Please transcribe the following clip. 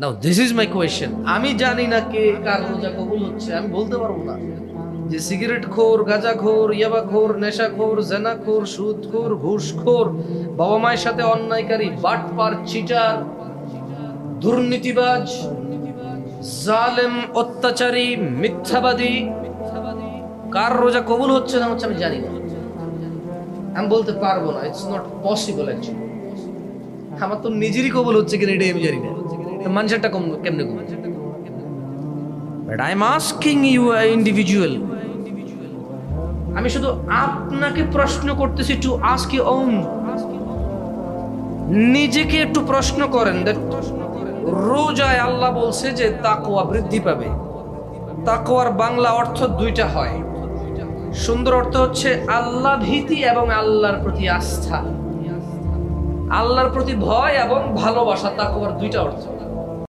Now this is my question. আমি জানি না কে কার রোজা কবুল হচ্ছে, আমি বলতে পারবো না। যে সিগারেট খোর, গাঁজা খোর, ইয়াবা খোর, নেশা খোর, জেনা খোর, সুদ খোর, ঘুষ খোর, বাবা মায়ের সাথে অন্যায়কারী, বাটপার, চিটার, দুর্নীতিবাজ, জালেম, অত্যাচারী, মিথ্যাবাদী, কার রোজা কবুল হচ্ছে না হচ্ছে আমি জানি না, আমি বলতে পারবো না। It's not possible actually. আমার তো নিজেরই কবুল হচ্ছে কিনা এটাই আমি জানি না, মানুষেরটা কেমনে কবুল। But I am asking you individual, আমি শুধু আপনাকে প্রশ্ন করতেছি, টু আস্ক ইউ ওন। নিজেকে একটু প্রশ্ন করেন, রোজায় আল্লাহ বলছে যে তাকওয়া বৃদ্ধি পাবে। তাকওয়ার বাংলা অর্থ দুইটা হয়, সুন্দর অর্থ হচ্ছে আল্লাহ ভীতি এবং আল্লাহর প্রতি আস্থা, আল্লাহর প্রতি ভয় এবং ভালোবাসা, তাকওয়ার দুইটা অর্থ।